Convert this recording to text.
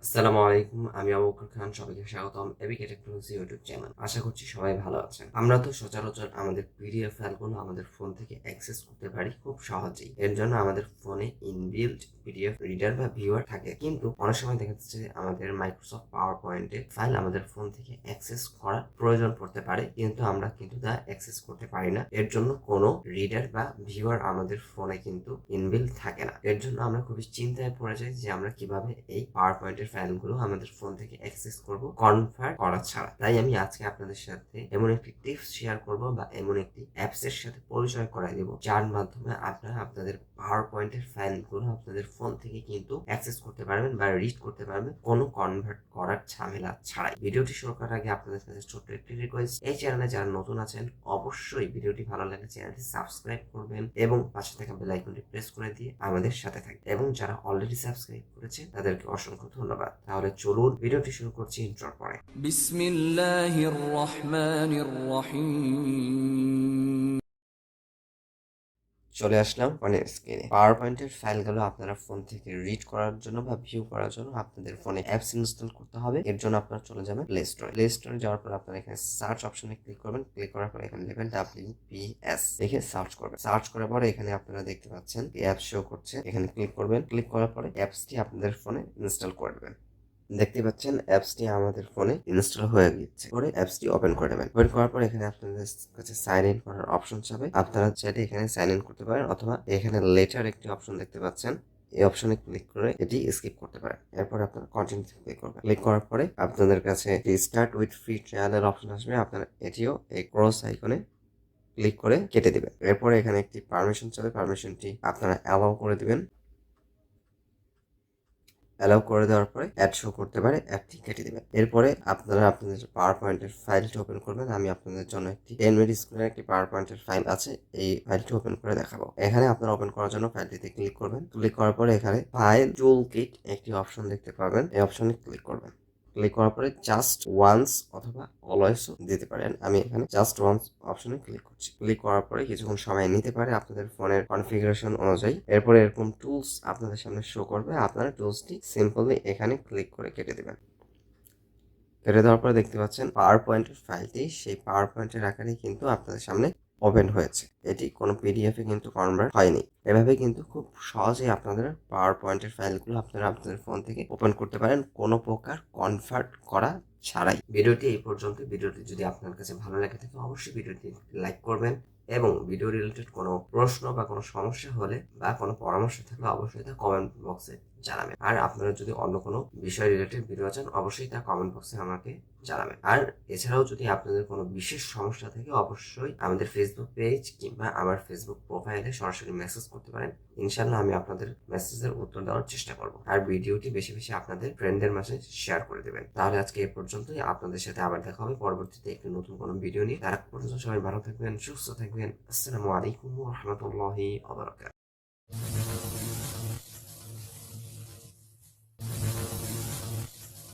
আসসালামু আলাইকুম, আমি আবু বকর খান। সবাইকে স্বাগতম ABK টেকনোলজি ইউটিউব চ্যানেল। আশা করছি সবাই ভালো আছেন। আমরা তো সচরাচর আমাদের পিডিএফ ফাইলগুলো আমাদের ফোন থেকে অ্যাক্সেস করতে পারি খুব সহজেই। এর জন্য আমাদের ফোনে ইনবিল্ট পিডিএফ রিডার বা ভিউয়ার থাকে, কিন্তু অনেক সময় দেখা যাচ্ছে যে আমাদের মাইক্রোসফট পাওয়ার পয়েন্টের ফাইল আমাদের ফোন থেকে অ্যাক্সেস করার প্রয়োজন পড়তে পারে, কিন্তু আমরা তা অ্যাক্সেস করতে পারি না। এর জন্য কোনো রিডার বা ভিউয়ার আমাদের ফোনে কিন্তু ইনবিল্ট থাকে না। এর জন্য আমরা খুবই চিন্তায় পড়ে যাই যে আমরা কিভাবে এই পাওয়ার পয়েন্টের ফাইলগুলো আমাদের ফোন থেকে অ্যাক্সেস করব কনভার্ট করা ছাড়া। তাই আমি আজকে আপনাদের সাথে এমন একটি টিপস শেয়ার করব বা এমন একটি অ্যাপস এর সাথে পরিচয় করাই দেব, যার মাধ্যমে আপনারা আপনাদের পাওয়ার পয়েন্টের ফাইলগুলো আপনাদের ফোন থেকে কিন্তু অ্যাক্সেস করতে পারবেন বা রিড করতে পারবেন কোনো কনভার্ট করার ঝামেলা ছাড়াই। ভিডিওটি শুরু করার আগে আপনাদের কাছে ছোট্ট একটি রিকোয়েস্ট, এই চ্যানেলে যারা নতুন আছেন অবশ্যই ভিডিওটি ভালো লাগলে চ্যানেলটি সাবস্ক্রাইব করবেন এবং পাশে থাকা বেল আইকনটি প্রেস করে দিয়ে আমাদের সাথে থাকবেন। এবং যারা অলরেডি সাবস্ক্রাইব করেছে তাদেরকে অসংখ্য ধন্যবাদ। তাহলে চলুন ভিডিওটি শুরু করছি ইন্ট্রোর পরে। বিসমিল্লাহির রহমানির রহিম। চলে আসলাম ফোনের স্ক্রিনে। পাওয়ার পয়েন্টের ফাইলগুলো আপনারা ফোন থেকে রিড করার জন্য বা ভিউ করার জন্য আপনাদের ফোনে অ্যাপস ইনস্টল করতে হবে। এর জন্য আপনারা চলে যাবেন প্লে স্টোরে। প্লে স্টোরে যাওয়ার পর আপনারা এখানে সার্চ অপশনে ক্লিক করবেন। ক্লিক করার পর এখানে লিখবেন WPS লিখে সার্চ করবেন। সার্চ করার পরে এখানে আপনারা দেখতে পাচ্ছেন অ্যাপ শো করছে, এখানে ক্লিক করবেন। ক্লিক করার পরে অ্যাপসটি আপনাদের ফোনে ইনস্টল করে দেবেন। দেখতে পাচ্ছেন অ্যাপসটি আমাদের ফোনে ইনস্টল হয়ে গিয়েছে। পরে অ্যাপসটি ওপেন করে নেবেন। ওপেন করার পর এখানে আপনাদের কাছে সাইন ইন করার অপশন চাবে। আপনারা চাইলে এখানে সাইন ইন করতে পারেন, অথবা এখানে লেটার একটি অপশন দেখতে পাচ্ছেন, এই অপশনে ক্লিক করে এটি স্কিপ করতে পারেন। এরপর আপনারা কন্টিনিউ ক্লিক করবেন। ক্লিক করার পরে আপনাদের কাছে স্টার্ট উইথ ফ্রি ট্রায়ালের অপশন আসবে। আপনারা এটিও এই ক্রস আইকনে ক্লিক করে কেটে দিবেন। এরপরে এখানে একটি পারমিশন চাবে, পারমিশনটি আপনারা অ্যালাউ করে দিবেন। অ্যালাউ করে দেওয়ার পরে অ্যাড শো করতে পারে, অ্যাডটি কেটে দিবেন। এরপরে আপনারা আপনাদের পাওয়ার পয়েন্টের ফাইলটি ওপেন করবেন। আমি আপনাদের জন্য একটি 10 মিনিট স্ক্রিনের একটি পাওয়ার পয়েন্টের ফাইল আছে, এই ফাইলটি ওপেন করে দেখাবো। এখানে আপনারা ওপেন করার জন্য ফাইলটিতে ক্লিক করবেন। ক্লিক করার পরে এখানে ফাইল টুল কিট একটি অপশন দেখতে পাবেন, এই অপশনে ক্লিক করবেন। ক্লিক করার পরে জাস্ট ওয়ান্স অথবা অলওয়েজও দিতে পারেন। আমি এখানে জাস্ট ওয়ান্স অপশনে ক্লিক করছি। ক্লিক করার পরে কিছুক্ষণ সময় নিতে পারে আপনাদের ফোনের কনফিগারেশন অনুযায়ী। এরপরে এরকম টুলস আপনাদের সামনে শো করবে, আপনারা টুলসটি সিম্পলি এখানে ক্লিক করে কেটে দেবেন। কেটে দেওয়ার পরে দেখতে পাচ্ছেন পাওয়ার পয়েন্টের ফাইলটি সেই পাওয়ার পয়েন্টের আকারে কিন্তু আপনাদের সামনে ওপেন হয়েছে। এটি কোনো পিডিএফে কিন্তু কনভার্ট হয়নি। এভাবে কিন্তু খুব সহজেই আপনাদের পাওয়ার পয়েন্টের ফাইলগুলো আপনারা আপনাদের ফোন থেকে ওপেন করতে পারেন কোনো প্রকার কনভার্ট করা ছাড়াই। ভিডিওটি এই পর্যন্ত। ভিডিওটি যদি আপনার কাছে ভালো লাগে থাকে অবশ্যই ভিডিওটি লাইক করবেন, এবং ভিডিও রিলেটেড কোনো প্রশ্ন বা কোনো সমস্যা হলে বা কোনো পরামর্শ থাকলে অবশ্যই তা কমেন্ট বক্সে জানাবেন। আর আপনারা যদি অন্য কোনো বিষয় রিলেটেড ভিডিও চান অবশ্যই তা কমেন্ট বক্সে আমাকে জানাবেন। আর এছাড়াও যদি আপনাদের কোনো বিশেষ সমস্যা থাকে অবশ্যই আমাদের ফেসবুক পেজ কিংবা আমার ফেসবুক প্রোফাইলে সরাসরি মেসেজ করতে পারেন। ইনশাল্লাহ আমি আপনাদের মেসেজের উত্তর দেওয়ার চেষ্টা করব। আর ভিডিওটি বেশি বেশি আপনাদের ফ্রেন্ডদের মাঝে শেয়ার করে দেবেন। তাহলে আজকে এ পর্যন্তই। আপনাদের সাথে আবার দেখা হবে পরবর্তীতে একটি নতুন কোনো ভিডিও নিয়ে। তার পর্যন্ত সবাই ভালো থাকবেন, সুস্থ থাকবেন। আসসালামু আলাইকুম ওয়া রাহমাতুল্লাহি ওয়া বারাকাতুহু।